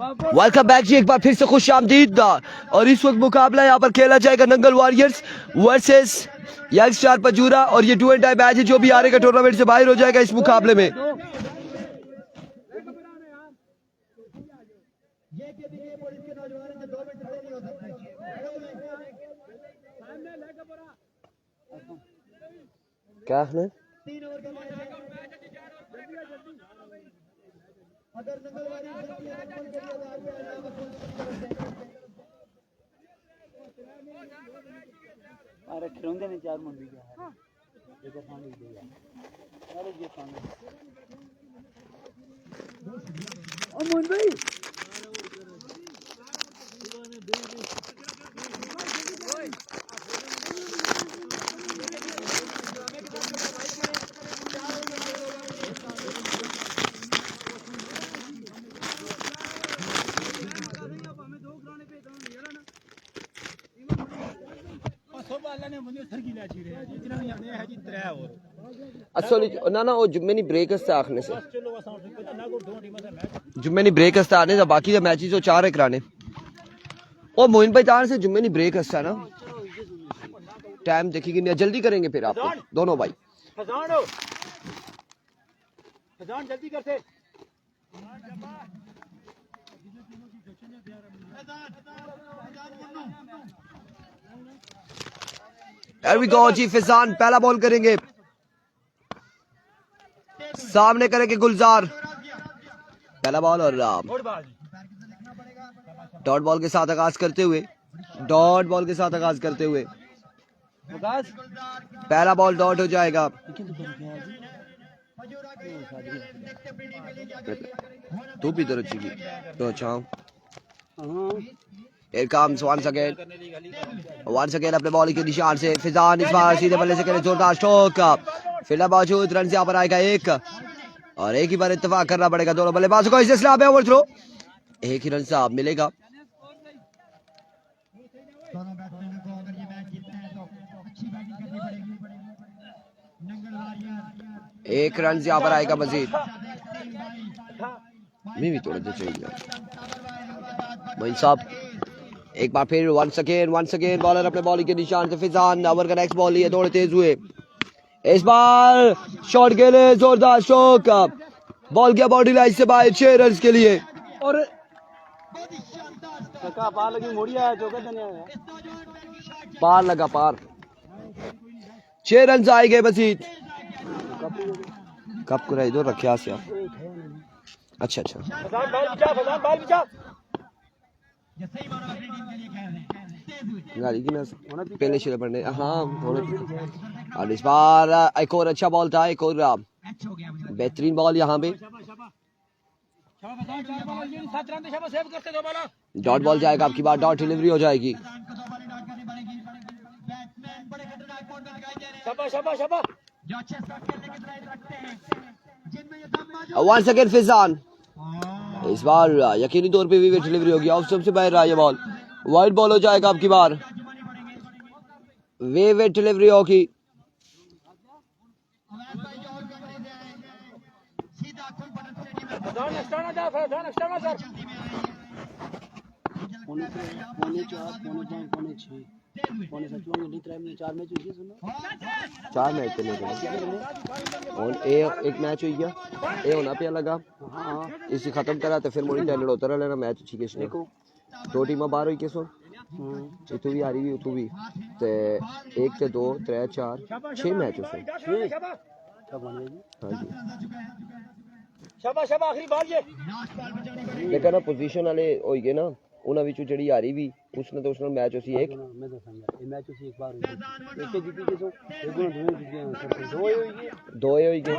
Welcome back जी, एक बार फिर से खुश आमदीद। और इस वक्त मुकाबला यहाँ पर खेला जाएगा Nangal warriors versus young star Pajura. और ये 2 एंड टाई मैच है, जो भी हारेगा टूर्नामेंट से बाहर हो जाएगा इस मुकाबले में। क्या है अरे खिलौंदे ने चार मुंडी क्या है देखो पानी दे यार अरे ये पानी अमन भाई ना वो जुम्मे ब्रेक आखने से जुम्मे ब्रेक आने से बाकी जो मैचेस वो 4 है कराने। ओ मोइन भाई जान से जुम्मे ब्रेक है ना, टाइम देखिए कि जल्दी करेंगे फिर आप दोनों भाई। जल्दी करते Here we go जी, फिजान पहला बॉल करेंगे, सामने करेंगे गुलजार पहला बॉल। और डॉट बॉल के साथ आगाज करते हुए पहला बॉल डॉट हो जाएगा। तू भी इधर अच्छी तो अच्छा Here comes once again अपने बॉल के निशान से फिजान इस बार सीधे बल्ले से करे जोरदार स्ट्रोक। फील्डर मौजूद, रन यहाँ पर आएगा 1 और एक ही बार इत्तेफाक करना पड़ेगा दोनों बल्लेबाजों को। इस सिलसिले में ओवर थ्रो, एक ही रन से आप मिलेगा। एक रन यहाँ पर आएगा मजीद। मैं भी थोड़ा तो चाहिए मोइन साहब। एक बार फिर वंस अगेन बॉलर अपने बॉलिंग के निशान से फिजान। ओवर का नेक्स्ट बॉल लिए थोड़े तेज हुए, इस बार शॉट के लिए जोरदार स्ट्रोक, बॉल गया बॉडी लाइन से बाहर 6 रन के लिए। और पार लगा 6 रन आएंगे मजीद। कब को इधर रखा से अच्छा पहले शेर पड़ने हाँ। और इस बार एक और अच्छा बॉल था, एक और बेहतरीन बॉल यहाँ पे। डॉट बॉल जाएगा आपकी बार, डॉट डिलीवरी हो जाएगी। वंस अगेन फिजान, इस बार यकीनी तौर पे भी डिलीवरी होगी, ऑफ स्टंप से बाहर रहा ये बॉल, वाइड बॉल हो जाएगा आपकी बार। वे डिलीवरी होगी। चार मैच चले और एक मैच हो गया ये होना पे लगा इसी खत्म करा तो फिर मोड़ी टैलेंट होता रहना मैच ठीक है। 2 टीम बाहर हुई किसो इतु भी हारी भी उतु भी ते 1 से 2 3 4 6 मैच हो हाँ जी। शाबाश आखिरी बॉल ये देखा ना पोजीशन वाले हो गए ना उन्हां विचों जेड़ी हारी भी उसने तो उसने मैच उसी एक मैं दसां यार मैच उसी एक बार हुई एक जीती के सो एक दो जीतियां दो होई गए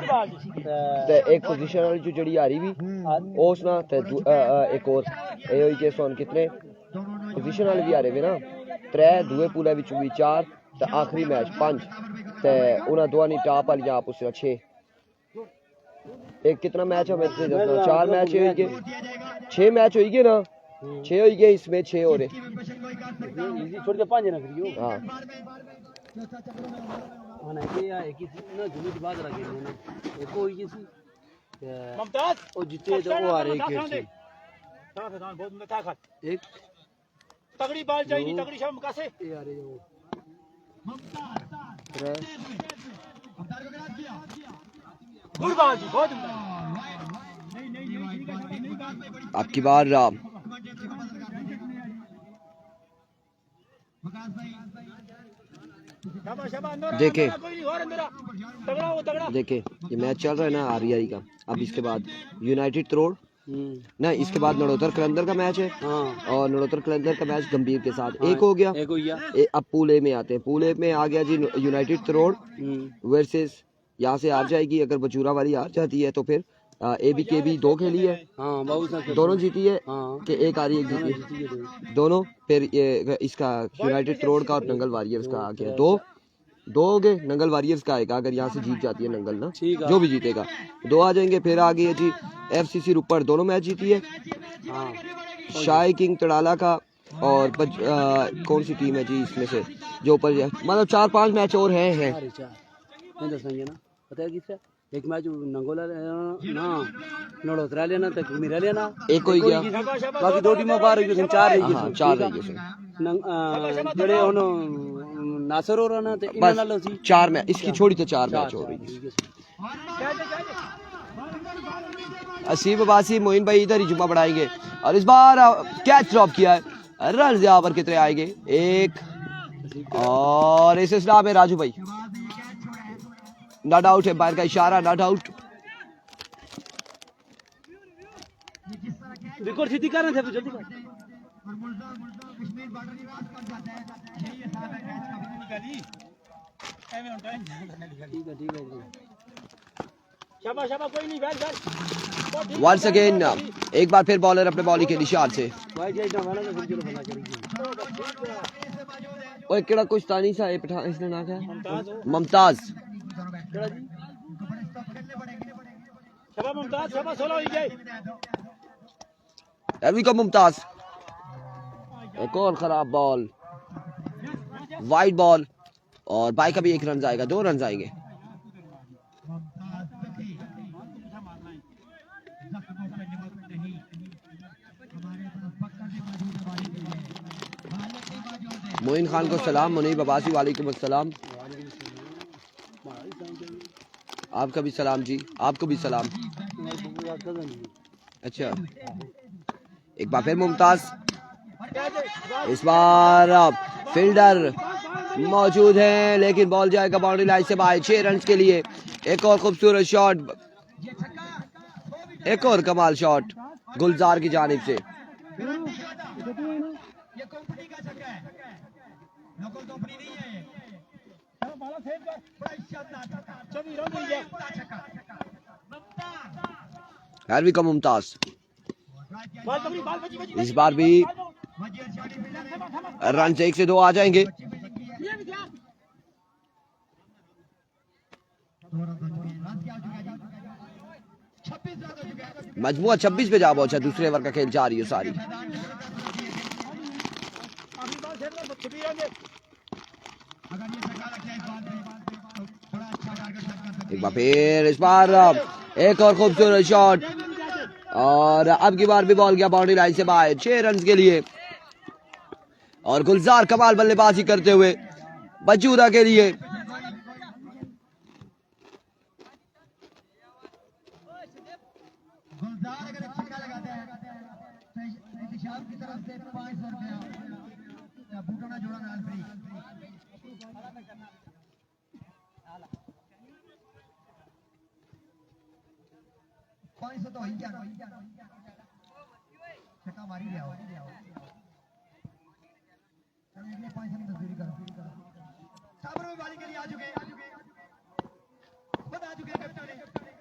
ते एक पोजीशन वाली जो जेड़ी हारी भी उसना ते एक और ए होई के सोन कितने पोजीशन वाले भी हारे वे ना 3 दूए पूले विचों भी 4 ते आखिरी मैच 5 ते उन्हां दोवां नी टॉप वाली आप उसने 6 एक कितना मैच है मेरे से 4 मैच हो गए 6 मैच हो गए ना 6 हो गए इसमें 6 हो रहे छोड़ के 5 ना फिर हां ना ये या एक ही ना जुमी बात लगे ना एक हो गई सी मुमताज ओ जीते तो वो आ रहे के एक तगड़ी बाल चाहिए, तगड़ी शर्म कैसे यार ये वो गुड बाल जी, बहुत उम्दा। आपकी बार देखे देखे ये मैच चल रहा है ना आरबीआई का। अब इसके बाद यूनाइटेड तरोड़ ना, इसके बाद नड़ोतर कलंदर का मैच है। और नड़ोतर कलंदर का मैच गंभीर के साथ एक हो गया। अब पूल ए में आते हैं। पूल ए में आ गया जी यूनाइटेड तरोड़ वर्सेस, यहाँ से हार जाएगी। अगर बचूरा वाली हार जाती है तो फिर ए बी के बी 2 खेली है, दोनों जीती है कि एक हारी एक जीती है दोनों। फिर ये इसका यूनाइटेड तरोड़ का और नंगल वॉरियर्स का आ गया 2 हो गए। नंगल वॉरियर्स का आएगा अगर यहाँ से जीत जाती है नंगल ना, जो भी जीतेगा 2 आ जाएंगे। फिर आ गई है जी FCC रुपर, दोनों मैच जीती है। शाही किंग तड़ाला का और कौन सी टीम है जी इसमें से जो ऊपर, मतलब 4-5 मैच और हैं। पता है किससे एक मैच नंगोला ना नड़ोतरा लेना तक मेरा लेना एक हो गया, बाकी 2 टीमों बाहर हो गई, 4 रही हाँ 4 रह गए जड़े होनो नासर हो रहा ना तो इन नाल सी 4 मैच, इसकी छोड़ी तो 4 मैच हो रही है। असीम अब्बासी मोइन भाई इधर ही जुम्मा बढ़ाएंगे और इस बार कैच ड्रॉप किया है। रन यहाँ पर कितने आएंगे, 1 और इस इस्लाम में राजू भाई नॉट आउट है, बाहर का इशारा, नॉट आउट। रिकॉर्ड सीधी कर रहे थे, जल्दी कर। ठीक है शाबाश शाबाश, कोई नहीं, बैठ बैठ। वंस अगेन एक बार फिर बॉलर अपने बॉलिंग के निशान से। ओए केड़ा कुछ तानी सा पठान इसने ना क्या मुमताज शाबाश मुमताज, शाबाश 16 हो गए। अभी का मुमताज, एक और खराब बॉल, वाइड बॉल और बाई का भी 1 रन आएगा, 2 रन आएंगे। मोइन खान को सलाम, मुनीब अब्बासी वालेकुम अस्सलाम, आपका भी सलाम जी, आपको भी सलाम। अच्छा एक बार फिर मुमताज, इस बार फील्डर मौजूद है लेकिन बॉल जाएगा बाउंड्री लाइन से बाहर 6 रन के लिए। एक और खूबसूरत शॉट, एक और कमाल शॉट गुलजार की जानिब से। हैरवी का मुमताज, इस बार भी रन से 1 से 2 आ जाएंगे। मजमुआ 26 पे जा पहुंचा, दूसरे ओवर का खेल जारी है सारी। एक बार फिर, इस बार एक और खूबसूरत शॉट और अब की बार भी बॉल गया बाउंड्री लाइन से बाहर 6 रन के लिए। और गुलजार कमाल बल्लेबाजी करते हुए बचूदा के लिए।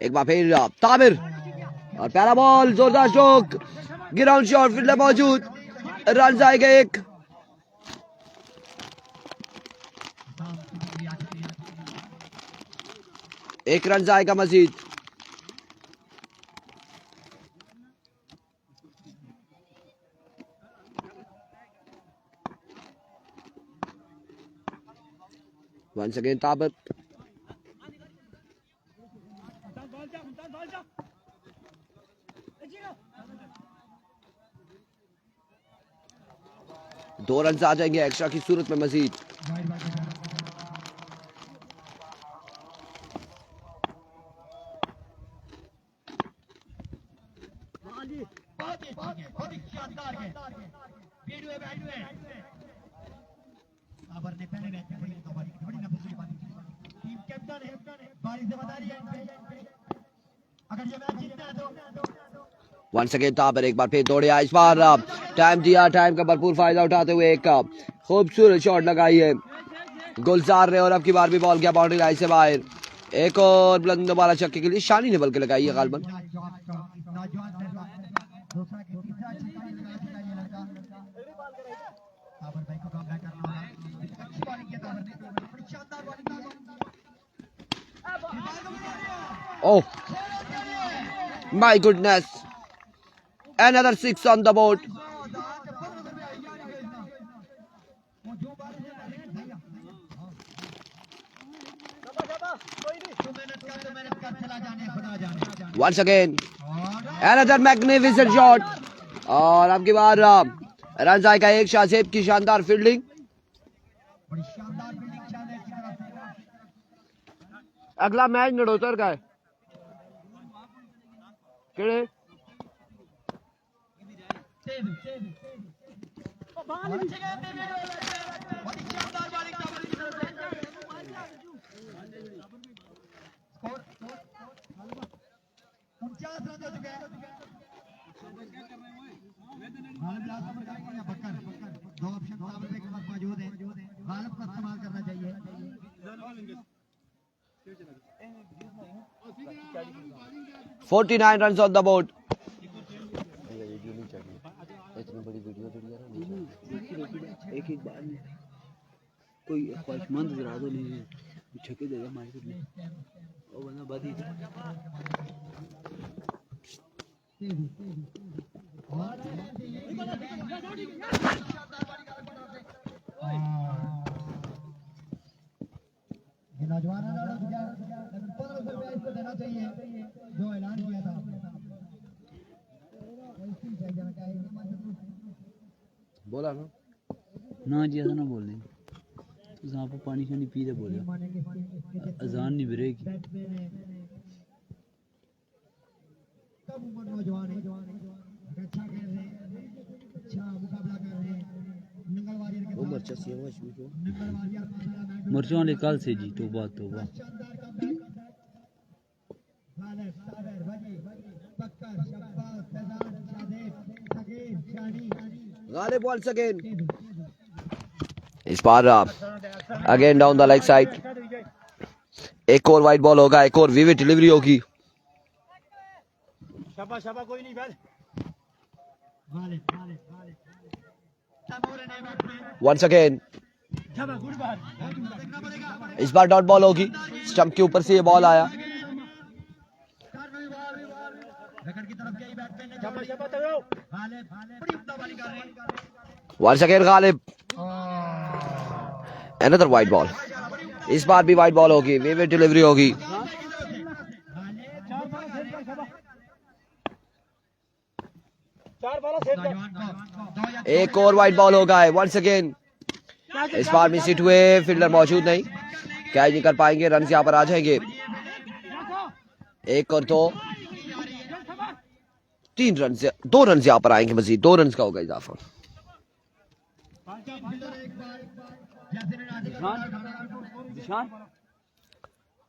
एक बार फिर ताबिर और प्यारा बॉल, जोरदार स्ट्रोक, ग्राउंड शॉट, फील्डर मौजूद, रन आएगा 1। एक रन आएगा मजीद। वंस अगेन ताबिर, 2 रन आ जाएंगे एक्स्ट्रा की सूरत में मजीद। वंस अगेन ताबर एक बार फिर दौड़े आए, इस बार टाइम दिया, टाइम का भरपूर फायदा उठाते हुए एक खूबसूरत शॉट लगाई है गुलजार ने और अब की बार भी बॉल गया बाउंड्री लाइन से बाहर। एक और बुलंद दोबारा छक्के के लिए शानी ने बल्कि लगाई है गालबन। Oh my goodness, another 6 on the board. Once again another magnificent shot और अब की बार रन आएगा एक शाहजेब की शानदार फील्डिंग। अगला मैच नड़ोतर का है केड़े दो ऑप्शन के पास मौजूद है, गालिब का इस्तेमाल करना चाहिए। 49 runs on the board. एक एक बार कोई ख्वाहिशमंद जरा तो नहीं छक्के दे दे मार के और बंदा बादी नौजवान इसको देना चाहिए जो ऐलान किया था। बोला ना जी ऐसा ना बोल रहे तो आप पानी शानी पी दे बोले अजान नहीं बरेगी। कब उम्र नौजवान है, अच्छा खेल रहे हैं, अच्छा मुकाबला कर रहे हैं। नंगलवारियर के मर्चों वाले कल से जी तो बात गालिब once again इस बार again down the leg side. एक और वाइड बॉल होगा, एक और विविड डिलीवरी होगी। शाबाश शाबाश कोई नहीं बैठ once again इस बार डॉट बॉल होगी, स्टंप के ऊपर से ये बॉल आया। once again Ghalib another white ball, इस बार भी वाइड बॉल होगी, विविड डिलीवरी होगी। एक और वाइड बॉल होगा once again। इस बार मिस हिट हुए, फील्डर मौजूद नहीं, कैच नहीं कर पाएंगे, रन यहाँ पर आ जाएंगे। एक और दो, 3 रन से 2 रन यहाँ पर आएंगे, मजीद 2 रन का होगा इजाफा।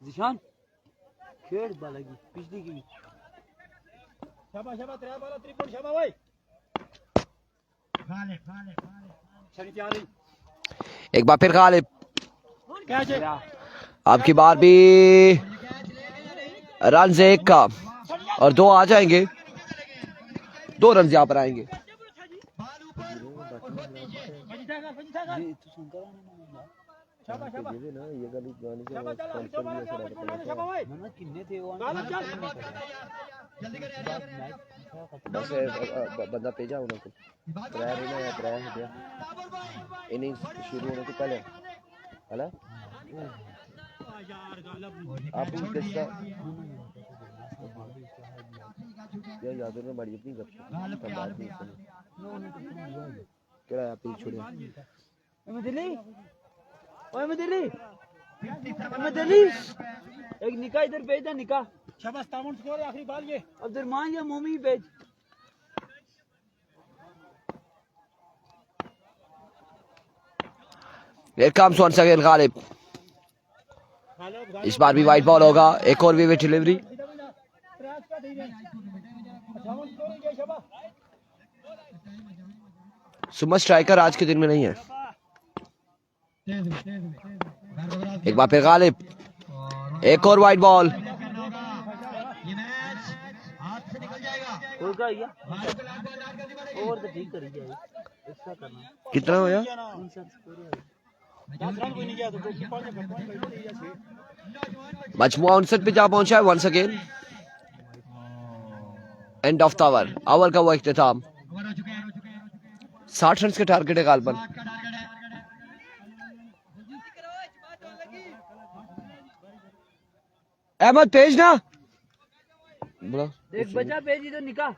जिशान खेड़ बालगी पिछली की शाबाश शाबाश तेरा बाला 3 पॉइंट शाबाश भाई शरीफ यानी एक बार फिर गालिब, कैच है अब की बार भी रन से 1 का और 2 आ जाएंगे, 2 रन यहाँ पर आएंगे। शाबाश शाबाश ये गली गाने से शाबाश भाई किन्ने थे वो बस बंदा भेजा उनको ट्राई रहना या ट्राई है दिया इनिंग्स शुरू होने से पहले हला यार गालब आप किसका यार याद है बड़ी अपनी गप केड़ा है पीछे छोड़िया मैं दिल्ली एक निकाह इधर भेज दे निकाह शाबाश तामुन स्कोर है आखिरी बाल ये अब्दुलरमान या मोमी भेज Here comes once again Ghalib. इस बार भी वाइट बॉल होगा एक और विविड डिलीवरी सुमन स्ट्राइकर आज के दिन में नहीं है एक बार फिर गालिब एक और वाइट बॉल ये मैच हाथ से निकल जाएगा होगा या और तो ठीक करी जाए ऐसा करना कितना होया 10 रन कोई नहीं गया तो कोई पॉइंट है मजमुआ 59 पे जा पहुंचा है once again end of the over का वो इख्तिताम 60 रन के टारगेट है गालबन अहमद तेज ना बोला एक बच्चा भेज इधर निकाह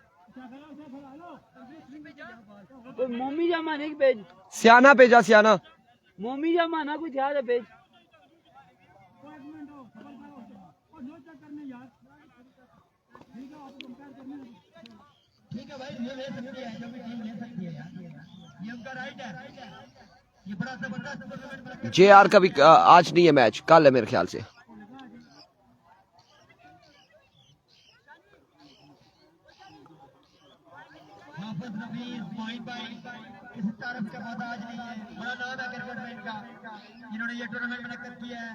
कोई मोमी जमा नहीं भेज सियाना भेजा सियाना मोमी जमा ना कुछ याद है भेज ठीक है भाई ये ले सकती है जो भी टीम ले सकती है यार ये उनका राइट है ये बड़ा जबरदस्त टूर्नामेंट जेआर का भी आज नहीं है मैच कल है मेरे ख्याल से हाफिज नफीस मोइन भाई इस तरफ का मोहताज नहीं है बड़ा नाम है क्रिकेट में इनका इन्होंने ये टूर्नामेंट मुनक्किद किया है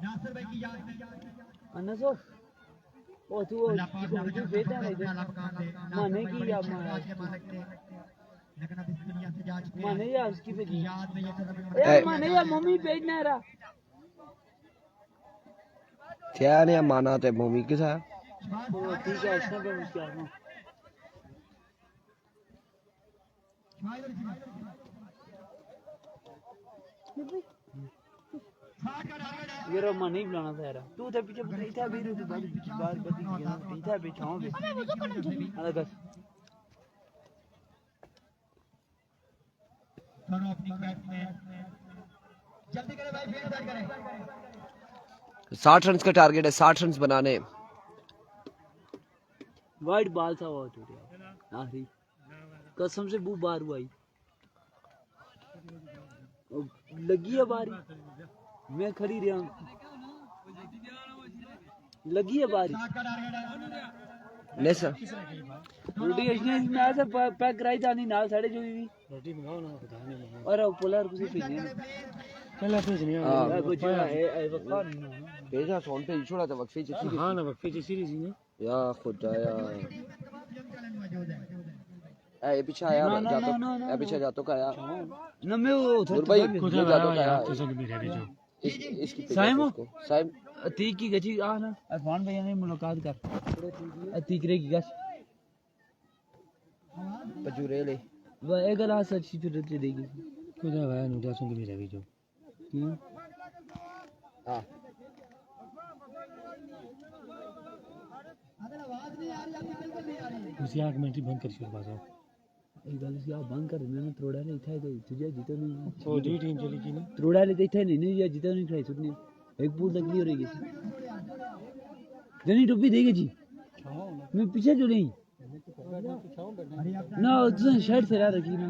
नासिर भाई की याद में अनसो ओ तू बेटा है इधर माने की या लेकिन अब इस दुनिया से जा चुके माने या उसकी भेजी याद में ये टूर्नामेंट ए माने या मम्मी भेजना है सियाने माना ते भूमि के साथ ठीक है इसने भी मुश्किल है ये रोमा नहीं बुलाना था यार तू तो पीछे इधर भी तू बात बदी गया इधर भी छाओ भी अलग दोनों अपनी कैप में जल्दी करें भाई फील्ड बैट करें 60 रन का टारगेट है 60 रन बनाने वाइट बॉल था वो टूटा आखिरी कसम से बू बार हुआ लगी है बारी मैं खड़ी रहा लगी है बारी नहीं सर रोटी इसने मैं से पैक कराई जानी नाल साढ़े जो भी रोटी मंगाओ ना पता नहीं और पोलर कुछ भेजने पहले भेजने कुछ भेजा सोन पे छोड़ा था वक्फे से हां ना वक्फे से सीरीज ने या खुदाया ए पीछे आया जातो ए पीछे जातो का आया न मैं वो नूर भाई खुदा जातो का आया तो सब भी रह जो इसकी साइम साइम अतीक की गची आ ना अरफान भैया ने मुलाकात कर अतीक रे की गच पजूरे ले वो एक गला सच्ची फिर दे देगी खुदा भाई नु जा संग भी रह जो हां अगर आवाज नहीं आ रही आपकी बिल्कुल नहीं आ रही उसी आंख में बंद कर शुरू बाजा एक गल से आप बंद कर मैंने थोड़ा नहीं था तो तुझे जीतो नहीं तो डी टीम चली की ना थोड़ा नहीं था नहीं या जीतो नहीं खाई सुनने एक पूल तक नहीं हो रही जनी टोपी देगी जी मैं पीछे जो नहीं ना तुझे शर्ट से रखी ना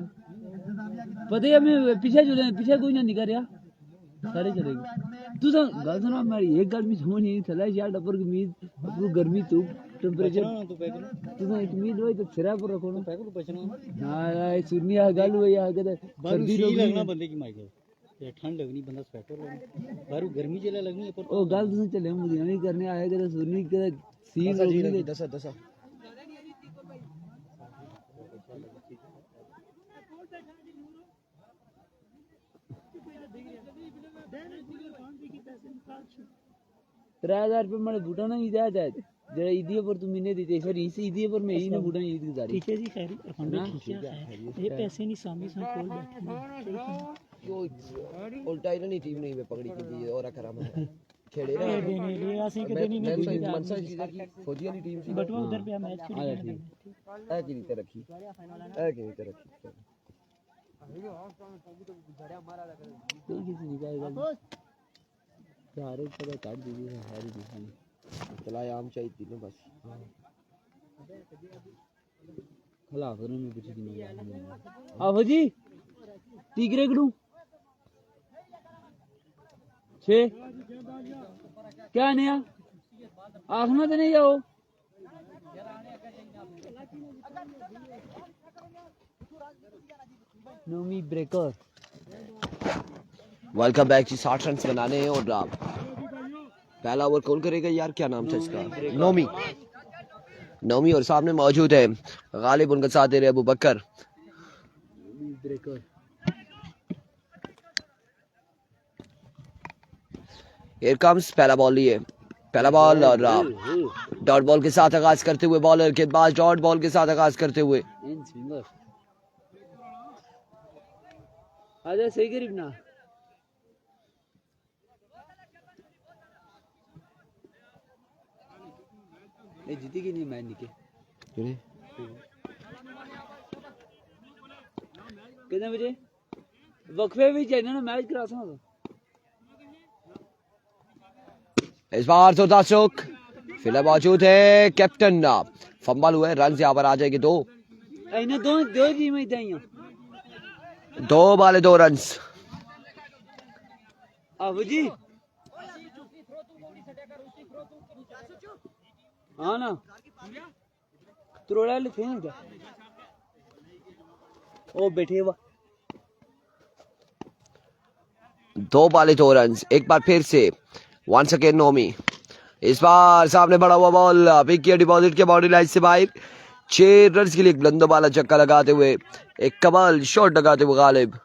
पता है मैं पीछे जो पीछे कोई ना निकल रहा सारे चलेगी तू तो गल सुना मेरी एक गल में समझ नहीं चला यार डबर की मीज अपनी गर्मी तो टेंपरेचर तो पैक तू तो एक मीज होई तो सिरा पर रखो ना पैक को बचना ना सुननी आ गल हुई आ के सर्दी सर्दी रोगी लगना बंदे की माइक ये ठंड लगनी बंदा स्वेटर लगना बाहर गर्मी चले लगनी है पर ओ गल तुम चले मुझे नहीं करने आए के सुननी के सीन रोगी दसा दसा ₹3000 मैंने बूटा नहीं दिया था जरा ईदी पर तुम इन्हें देते फिर इस ईदी पर मैं ही ने बूटा ईद गुजारी ठीक है जी खैर फंड ठीक है ये पैसे नहीं सामने से खोल बैठे जो उल्टा ही नहीं टीम नहीं में पकड़ी की और खराब है छेड़े ना देने लिए ਅਸੀਂ ਕਦੇ ਨਹੀਂ मैं सही मनसा चीज की फौजी वाली टीम सी ਬਟਵਾ ਉਧਰ ਪਿਆ ਮੈਚ आ जा ठीक ए की रीते रखी ए की रीते रखी कोई किसी निकालेगा यार एक पता काट दीजिए हमारी दूसरी चला आम चाहिए तीनों बस खिलाफ में कुछ नहीं आओ जी तीसरे करूं 6 क्या नया आखना तो नहीं जाओ नोमी ब्रेकर वेलकम बैक जी 60 रन बनाने हैं और पहला ओवर कौन करेगा यार क्या नाम था इसका नोमी नोमी और सामने मौजूद है गालिब उनका साथ दे रहे अबू बकर ब्रेकर हियर कम्स पहला बॉल लिए पहला बॉल और डॉट बॉल के साथ आगाज करते हुए बॉलर के बाद डॉट बॉल के साथ आगाज करते हुए इन स्विंगर आजा सही करीब ना ये जीतेगी नहीं मैच निके कितने बजे वक्फे भी चाहिए ना मैच करा सकता इस बार तो दासुक फिलहाल मौजूद है कैप्टन फंबल हुए रन यहाँ पर आ जाएंगे 2 इन्हें दो जी में दाइयां 2 बाले 2 रन अब जी हाँ ना त्रोड़ा लिखे हैं क्या ओ बैठे हुआ 2 बाले 2 रन एक बार फिर से वंस अगेन नोमी इस बार सामने बड़ा हुआ बॉल पिक किया डिपॉजिट के बाउंड्री लाइन से बाहर 6 रन के लिए बुलंद वाला चक्का लगाते हुए एक कमाल शॉट लगाते हुए Ghalib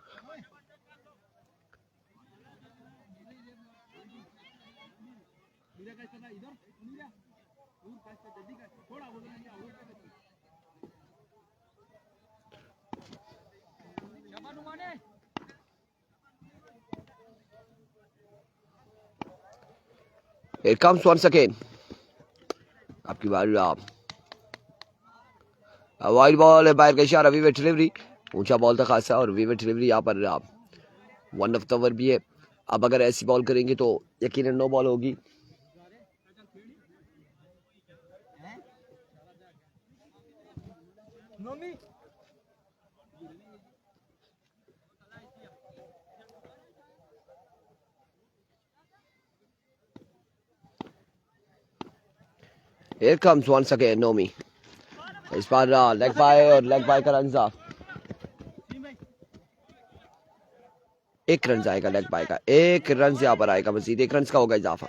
Here comes once again. आपकी बारी आप वाइड बॉल है बाहर का इशारा वीवर डिलीवरी ऊंचा बॉल था खासा और वीवर डिलीवरी यहाँ पर आप 1 ऑफ द ओवर भी है अब अगर ऐसी बॉल करेंगे तो यकीनन नो बॉल होगी Here comes once again Nomi. इस बार लेग बाय और लेग बाय का रन एक रन आएगा लेग बाय का 1 रन यहाँ पर आएगा मजीद 1 रन का होगा इजाफा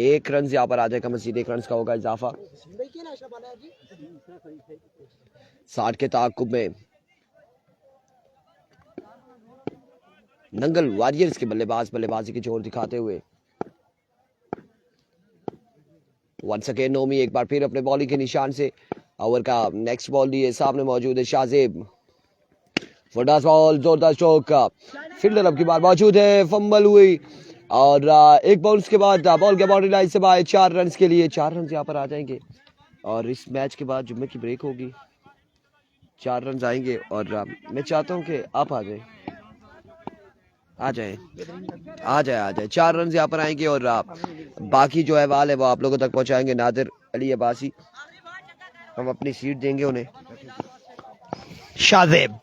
एक रन यहाँ पर आ जाएगा मजीद 1 रन का होगा इजाफा 60 के ताकुब में नंगल वॉरियर्स के बल्लेबाज बल्लेबाजी के जोर दिखाते हुए वंस अगेन नोमी एक बार फिर अपने बॉलिंग के निशान से ओवर का नेक्स्ट बॉल लिए सामने मौजूद है शाहजेब फटास बॉल जोरदार चौक फील्डर अब की बार मौजूद है फंबल हुई और एक बाउंस के बाद बॉल के बाउंड्री लाइन से बाहर 4 रन के लिए 4 रन यहाँ पर आ जाएंगे और इस मैच के बाद जुम्मे की ब्रेक होगी 4 रन आएंगे और मैं चाहता हूँ कि आप आ जाए 4 रन यहाँ पर आएंगे और बाकी जो है वाल है वो आप लोगों तक पहुंचाएंगे नादिर अली अब्बासी हम अपनी सीट देंगे उन्हें शाहजेब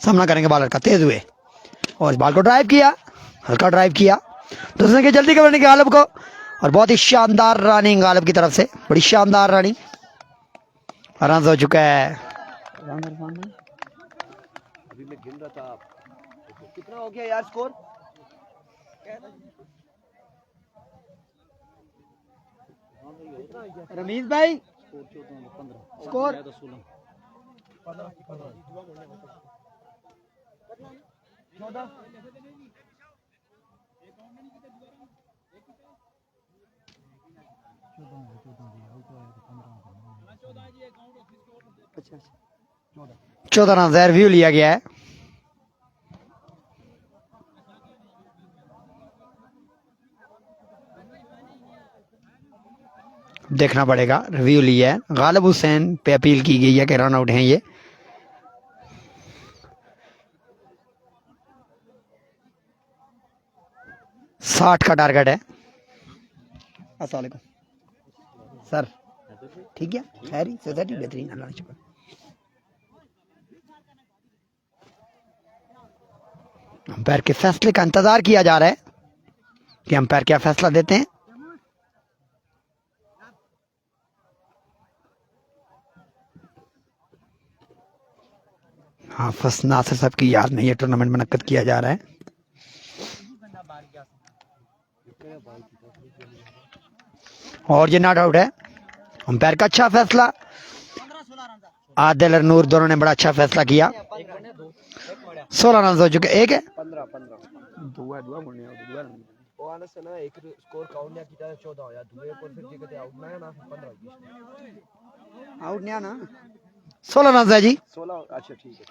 सामना करेंगे बॉलर का तेज हुए और इस बॉल को ड्राइव किया हल्का ड्राइव किया दूसरे की जल्दी करने के गालिब को और बहुत ही शानदार रनिंग गालिब की तरफ से बड़ी शानदार रनिंग रन हो चुका है अभी मैं गिन रहा था कितना हो गया यार स्कोर रमीज भाई स्कोर 14 अच्छा 14 रन रिव्यू लिया गया है। देखना पड़ेगा, रिव्यू लिया है। गालिब हुसैन पे अपील की गई है कि रन आउट हैं ये। साठ का टारगेट है। अस्सलाम वालेकुम सर, ठीक है, खैरी सोसाइटी बेहतरीन, अल्लाह का शुक्र। अंपायर के फैसले का इंतजार किया जा रहा है कि अंपायर क्या फैसला देते हैं। हाफिज नासिर साहब की याद में यह टूर्नामेंट मुनक्कद किया जा रहा है। और ये नॉट आउट है। अंपायर का अच्छा फैसला, आदिल और नूर दोनों ने बड़ा अच्छा फैसला किया। 16 रन हो चुके, एक है 15 ਉਹ ਆਣਾ ਸੀ ਨਾ ਇੱਕ ਸਕੋਰ ਕਾਊਂਟ ਨਾ ਕੀਤਾ 14 ਹੋਇਆ ਦੂਏ ਉੱਪਰ ਫਿਰ ਜੇ ਕਿਤੇ ਆਊਟ ਨਾ ਹੈ ਨਾ 15 ਹੋ ਗਈ आउट नहीं आना। 16 रन है जी। 16 अच्छा ठीक है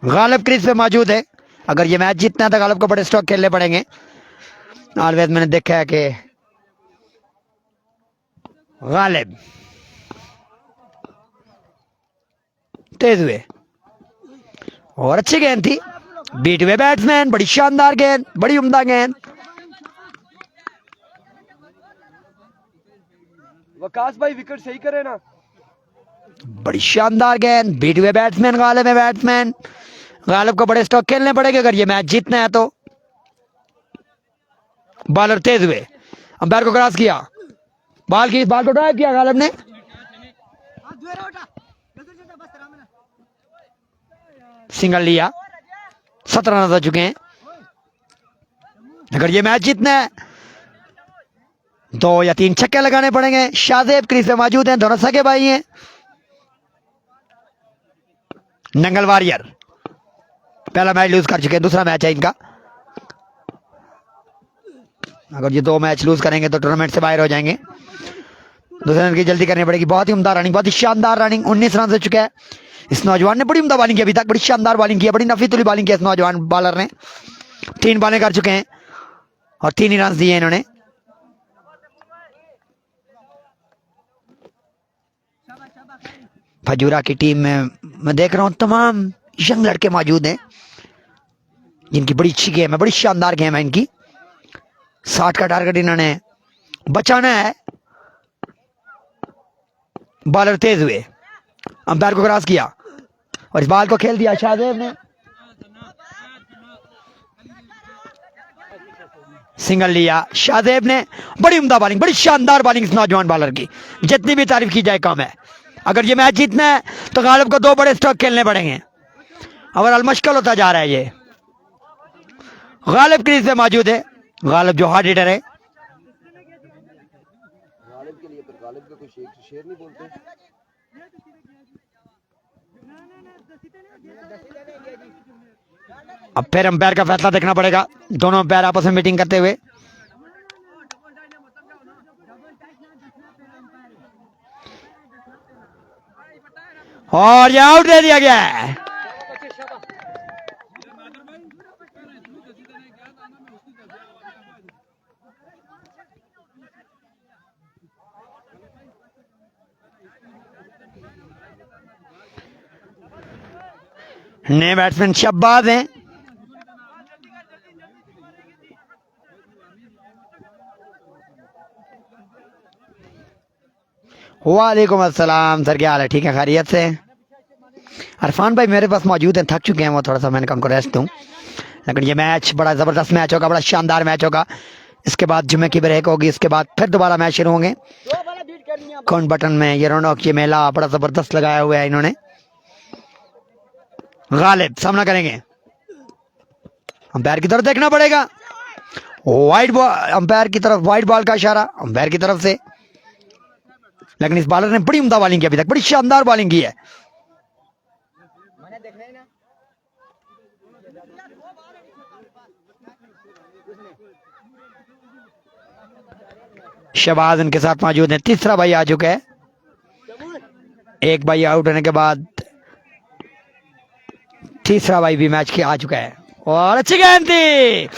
गालिब क्रीज पे मौजूद है। अगर ये मैच जीतना है तो गालिब को बड़े स्ट्रोक खेलने पड़ेंगे। ऑलवेज मैंने देखा है कि गालिब तेज हुए और अच्छी गेंद थी, बीट हुए बैट्समैन, बड़ी शानदार गेंद, बड़ी उम्दा गेंद। वकास भाई विकेट सही करे ना। बड़ी शानदार गेंद, बीट हुए बैट्समैन, गालिब है बैट्समैन। गालिब को बड़े स्ट्रोक खेलने पड़ेंगे अगर ये मैच जीतना है तो। बॉलर तेज हुए, अंपायर को क्रॉस किया, बॉल को ड्राइव किया गालिब ने। सिंगल लिया, 17 रन हो चुके हैं। अगर ये मैच जीतना है 2 या 3 छक्के लगाने पड़ेंगे। शाहजेब क्रीज पे मौजूद हैं, दोनों सगे भाई हैं। नंगल वॉरियर पहला मैच लूज कर चुके हैं, दूसरा मैच है इनका। अगर ये 2 मैच लूज करेंगे तो टूर्नामेंट से बाहर हो जाएंगे। दूसरे रन की जल्दी करनी पड़ेगी। बहुत ही उम्दा रनिंग, बहुत ही शानदार रनिंग। 19 रन हो चुका है। इस नौजवान ने बड़ी उम्दा बॉलिंग की, अभी तक बड़ी शानदार बॉलिंग की है, बड़ी नफीतुली बॉलिंग की इस नौजवान बॉलर ने। 3 बॉलें कर चुके हैं और 3 ही रन दिए इन्होंने। फजूरा की टीम में मैं देख रहा हूं तमाम यंग लड़के मौजूद हैं जिनकी बड़ी अच्छी गेम है, बड़ी शानदार गेम है इनकी। 60 का टारगेट इन्होंने बचाना है। बॉलर तेज हुए, अंपायर को क्रॉस किया और इस बॉल को खेल दिया शाहजेब ने। सिंगल लिया शाहजेब ने। बड़ी उम्दा बॉलिंग, बड़ी शानदार बॉलिंग इस नौजवान बॉलर की, जितनी भी तारीफ की जाए कम है। अगर ये मैच जीतना है तो गालिब को 2 बड़े स्ट्रोक खेलने पड़ेंगे और अलमुश्किल होता जा रहा है ये। गालिब क्रीज पे मौजूद है, गालिब जो हार्ड हिटर है। गालिब के लिए पर गालिब का कोई शेर नहीं बोलते। अब फिर अंपायर का फैसला देखना पड़ेगा। दोनों अंपायर आपस में मीटिंग करते हुए। और ये आउट दे दिया गया है। नए बैट्समैन शब्बाज हैं। वालेकुम अस्सलाम सर, क्या हाल है? ठीक है, खैरियत से। अरफान भाई मेरे पास मौजूद हैं, थक चुके हैं वो, थोड़ा सा मैंने कहा उनको रेस्ट दूं। लेकिन ये मैच बड़ा ज़बरदस्त मैच होगा, बड़ा शानदार मैच होगा। इसके बाद जुमे की ब्रेक होगी, इसके बाद फिर दोबारा मैच शुरू होंगे। कौन बटन में ये रौनक, ये मेला बड़ा ज़बरदस्त लगाया हुआ है इन्होंने। गालिब सामना करेंगे, अंपायर की तरफ देखना पड़ेगा। वाइड बॉल, अंपायर की तरफ वाइड बॉल का इशारा अंपायर की तरफ से। लेकिन इस बॉलर ने बड़ी उम्दा बॉलिंग की, अभी तक बड़ी शानदार बॉलिंग की है। शहबाज इनके साथ मौजूद है, तीसरा भाई आ चुका है। एक भाई आउट होने के बाद तीसरा भाई भी मैच के आ चुका है और अच्छी गेंद थी,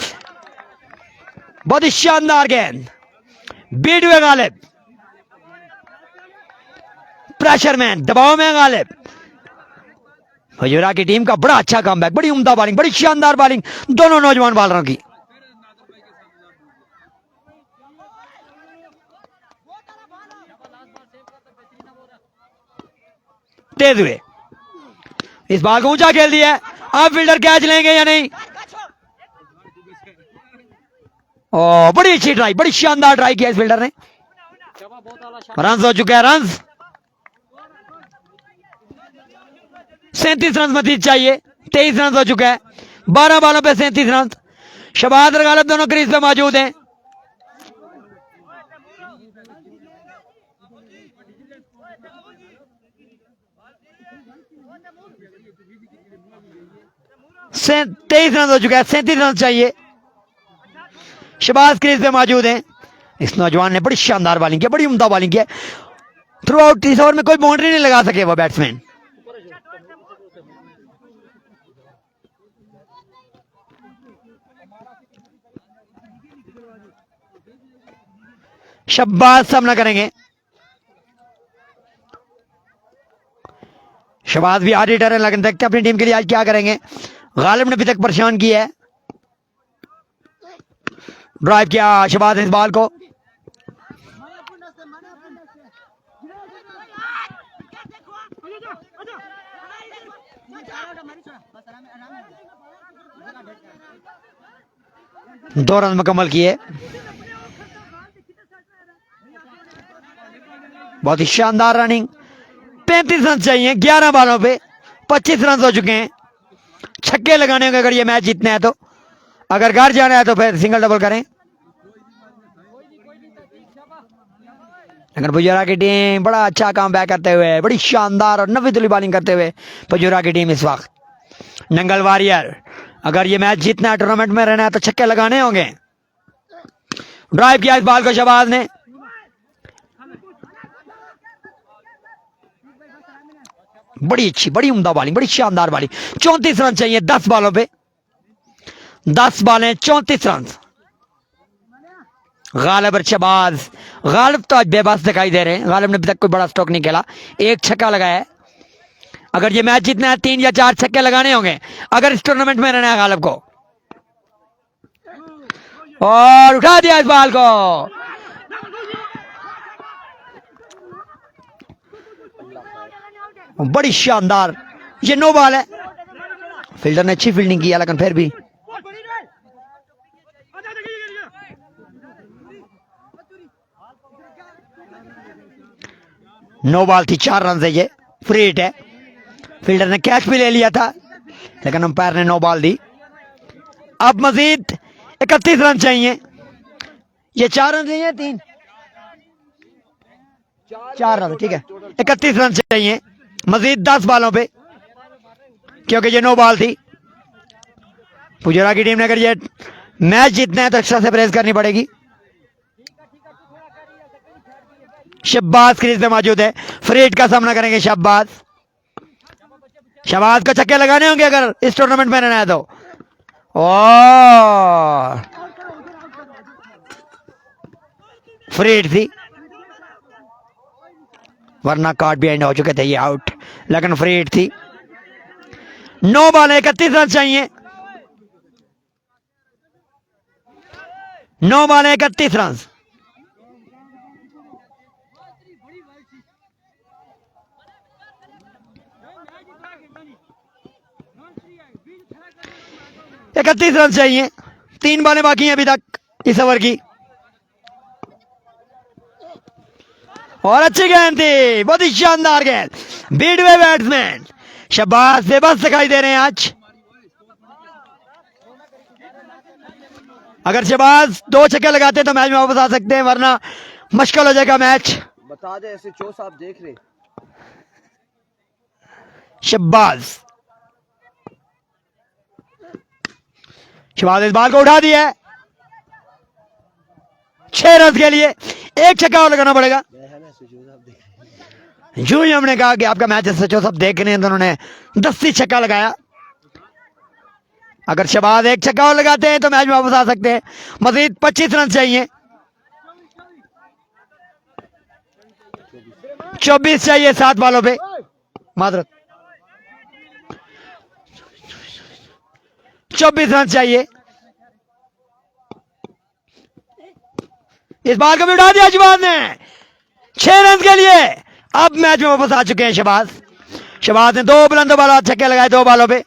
बहुत ही शानदार गेंद, बीट हुए गालिब, प्रेशर में, दबाव में गालिब। हुजूरा की टीम का बड़ा अच्छा कमबैक, बड़ी उम्दा बॉलिंग, बड़ी शानदार बॉलिंग दोनों नौजवान बॉलरों की। तेज हुए, इस बॉल को ऊंचा खेल दिया, अब फील्डर कैच लेंगे या नहीं। ओ बड़ी अच्छी ट्राई, बड़ी शानदार ट्राई किया इस फील्डर ने। रन हो चुके हैं, रन 37 रन मजीद चाहिए, 23 रन हो चुका है, 12 बॉलों पे 37 रन। शहबाज और गालिब दोनों क्रीज पे मौजूद हैं। से 23 रन हो चुका है, 37 रन चाहिए। शहबाज क्रीज पे मौजूद हैं। इस नौजवान ने बड़ी शानदार बॉलिंग की, बड़ी उम्दा बॉलिंग की। थ्रू आउट इस ओवर में कोई बाउंड्री नहीं लगा सके वो बैट्समैन। शहबाज सामना करेंगे, शहबाज भी आज रिटर्न लगन देखते अपनी टीम के लिए आज क्या करेंगे। गालिब ने अभी तक परेशान किया है, ड्राइव किया शहबाज ने इस बॉल को, दो रन मुकम्मल किए। बहुत ही शानदार रनिंग, 35 रन चाहिए 11 बॉलों पे, 25 रन हो चुके हैं। छक्के लगाने होंगे अगर ये मैच जीतना है तो, अगर घर जाना है तो फिर सिंगल डबल करें। अगर पुजारा की टीम बड़ा अच्छा काम बैक करते हुए, बड़ी शानदार और नफीसुली बॉलिंग करते हुए पुजारा की टीम इस वक्त, नंगल वॉरियर अगर ये मैच जीतना है, टूर्नामेंट में रहना है तो छक्के लगाने होंगे। ड्राइव किया इस बॉल को शहबाज ने, बड़ी अच्छी, बड़ी उम्दा बॉलिंग, बड़ी शानदार बॉलिंग। 34 रन चाहिए 10 बॉलों पे, 10 बॉलें 34 रन। गालिब और शहबाज, गालिब तो आज बेबस दिखाई दे रहे हैं, गालिब ने अभी तक कोई बड़ा स्ट्रोक नहीं खेला, एक छक्का लगाया है। अगर ये मैच जीतना है 3 या 4 छक्के लगाने होंगे अगर इस टूर्नामेंट में रहना है गालिब को। और उठा दिया इस बॉल को, बड़ी शानदार, ये नो बॉल है। फील्डर ने अच्छी फील्डिंग किया लेकिन फिर भी नो बॉल थी, 4 रन से ये फ्री हिट है। फील्डर ने कैच भी ले लिया था लेकिन अंपायर ने नो बॉल दी। अब मजीद 31 रन चाहिए, ये 4 रन चाहिए, 4 रन, ठीक है 31 रन चाहिए मजीद 10 बॉलों पे, क्योंकि ये नो बॉल थी। पुजारा की टीम ने अगर ये मैच जीतना है तो एक्स्ट्रा से प्रेस करनी पड़ेगी। शहबाज क्रीज पे मौजूद है, फ्री हिट का सामना करेंगे शहबाज। शहबाज को छक्के लगाने होंगे अगर इस टूर्नामेंट में रहना है तो। और फ्री हिट थी, वरना कार्ड बिहाइंड हो चुके थे ये आउट, लेकिन फ्री हिट थी। 9 बॉल 31 रन चाहिए, 9 बॉल 31 रन। इकतीस रन चाहिए, 3 बॉलें बाकी हैं अभी तक इस ओवर की। और अच्छी गेंद थी, बहुत ही शानदार गेंद, बीट हुए बैट्समैन। शहबाज बेबस दिखाई दे रहे हैं आज। अगर शहबाज 2 छक्के लगाते तो मैच में वापस आ सकते हैं, वरना मुश्किल हो जाएगा मैच। बता दे ऐसे चो साहब देख रहे। शहबाज इस बॉल को उठा दिया है 6 रन के लिए, 1 छक्का और लगाना पड़ेगा। यूं ही हमने कहा कि आपका मैच सचो सब देख रहे हैं, तो उन्होंने 10 छक्का लगाया। अगर शहबाज एक छक्का और लगाते हैं तो मैच में वापस आ सकते हैं। मजीद 25 रन चाहिए, 24 चाहिए 7 बॉलों पे। मादरत 24 रन चाहिए। इस बार को भी उठा दिया शहबाज ने 6 रन के लिए। अब मैच में वापस आ चुके हैं शहबाज। शहबाज ने 2 बुलंद बाला छक्के लगाए 2 बॉलों पे।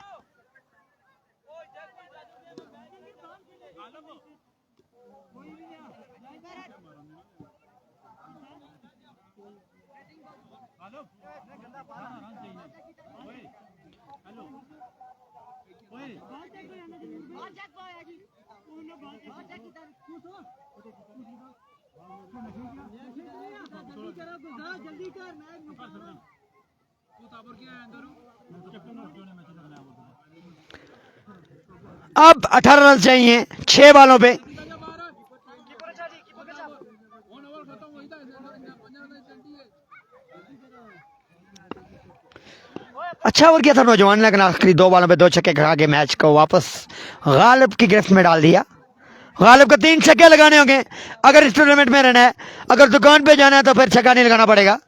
अब 18 रन चाहिए 6 बॉलों पे। अच्छा ओवर किया था नौजवान ने, लेकिन आखिरी 2 बॉलों पे 2 छक्के खा के मैच को वापस गालिब की गिरफ्त में डाल दिया। गालिब को 3 छक्के लगाने होंगे अगर इस टूर्नामेंट में रहना है। अगर दुकान पे जाना है तो फिर छक्का नहीं लगाना पड़ेगा।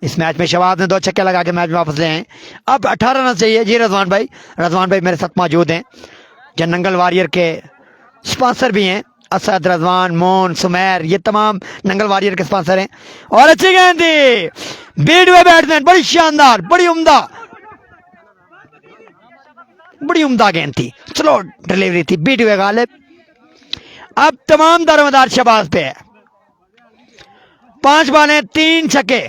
इस मैच में शहबाज ने 2 छक्के लगा के मैच में वापस ले आए। अब 18 रन चाहिए जी। रजवान भाई मेरे साथ मौजूद हैं, जो नंगल वॉरियर के स्पॉन्सर भी हैं। असद, रजवान, मोन, सुमेर, ये तमाम नंगल वॉरियर के स्पॉन्सर हैं। और अच्छी गेंद थी, बीट हुए बैट्समैन, बड़ी शानदार, बड़ी उम्दा गेंद थी, स्लो डिलीवरी थी, बीट हुए गालिब। अब तमाम दारोमदार शहबाज पे है। 5 बॉलें 3 छक्के।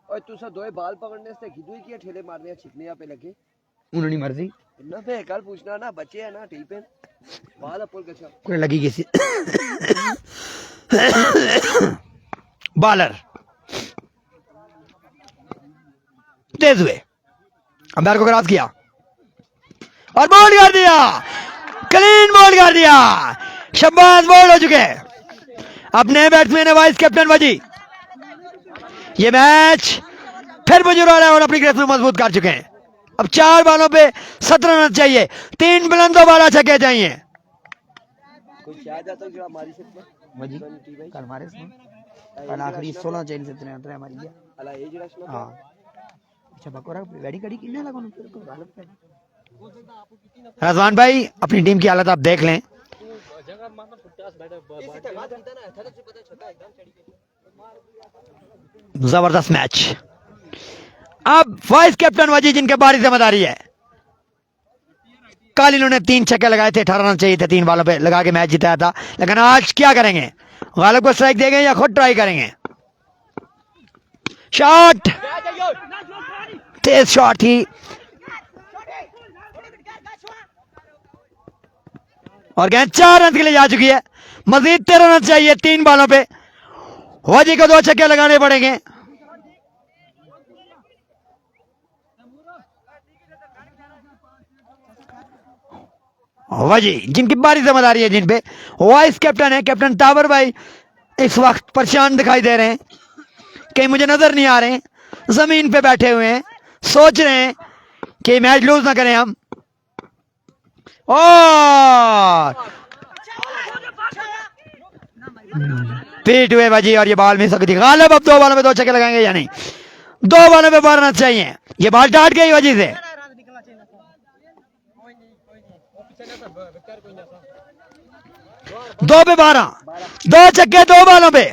और तू सा दो बाल पकड़ने से खिदुई किया, ठेले मारने छिकने पे लगे उन्होंने मर्जी ना पे कल पूछना ना, बच्चे है ना ठीक पे बाल अपुल कछा कोई लगी किसी बॉलर तेज हुए, अंपायर को क्रॉस किया और बोल्ड कर दिया, क्लीन बोल्ड कर दिया। शहबाज बोल्ड हो चुके। अब नए बैट्समैन है वाइस कैप्टन वजी। ये मैच फिर बुजुर्ग और अपनी गिरफ्त में मजबूत कर चुके हैं। अब 4 बॉलों पे 17 रन चाहिए, 3 बुलंदों वाला छक्के चाहिए। कोई क्या जाता है जो हमारी से वजी कल हमारे कल आखिरी 16 चेन से इतने हमारी है अला ये जरा सुना। हां अच्छा बकोरा वेडी कड़ी किन्ने लगा उन को गालिब पे। रजवान भाई अपनी टीम की हालत आप देख लें। जबरदस्त मैच। अब वाइस कैप्टन वजी जिनके बारी जिम्मेदारी है। कल इन्होंने 3 छक्के लगाए थे, 18 रन चाहिए थे, 3 बॉलों पे लगा के मैच जिताया था। लेकिन आज क्या करेंगे, गालिब को स्ट्राइक देंगे या खुद ट्राई करेंगे। शॉट, तेज शॉट थी और गेंद 4 रन के लिए जा चुकी है। मजीद 13 रन चाहिए 3 बॉलों पे। वजी को 2 छक्के लगाने पड़ेंगे। वजी जिनकी बारी जिम्मेदारी है, जिन पे वाइस कैप्टन है कैप्टन ताबर भाई, इस वक्त परेशान दिखाई दे रहे हैं, कहीं मुझे नजर नहीं आ रहे हैं, जमीन पे बैठे हुए हैं, सोच रहे हैं कि मैच लूज ना करें हम। और पीट हुए वजी और ये बॉल मिस हो गई थी। गालिब अब 2 बॉलों में 2 छक्के लगाएंगे या नहीं? 2 बॉलों में 12 रन चाहिए। ये बॉल डाट गई वजी से। 2 पे 12, 2 छक्के 2 बॉलों पे।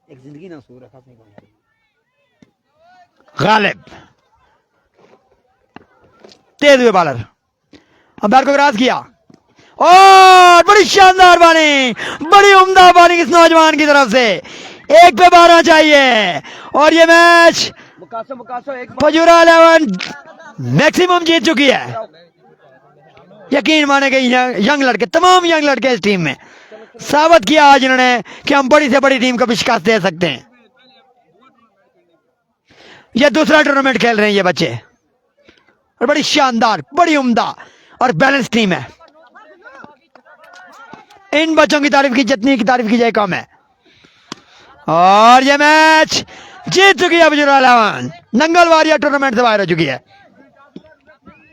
एक जिंदगी ना सो रखा गालिब तेज हुए बॉलर, अंपायर को क्रॉस किया और बड़ी शानदार बॉलिंग, बड़ी उम्दा बॉलिंग इस नौजवान की तरफ से। 1 पे 12 चाहिए और ये मैच फजूरा 11 मैक्सिमम जीत चुकी है। यकीन माने कि यंग लड़के, तमाम यंग लड़के इस टीम में साबित किया आज इन्होंने कि हम बड़ी से बड़ी टीम को भी शिकस्त दे सकते हैं। ये दूसरा टूर्नामेंट खेल रहे हैं ये बच्चे और बड़ी शानदार, बड़ी उम्दा और बैलेंस टीम है। इन बच्चों की तारीफ की जितनी की तारीफ की जाए कम है। और ये मैच जीत चुकी है वजीर आलम, नंगल वारिया टूर्नामेंट से बाहर हो चुकी है।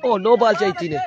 ओ नो बॉल चाहिए थी ने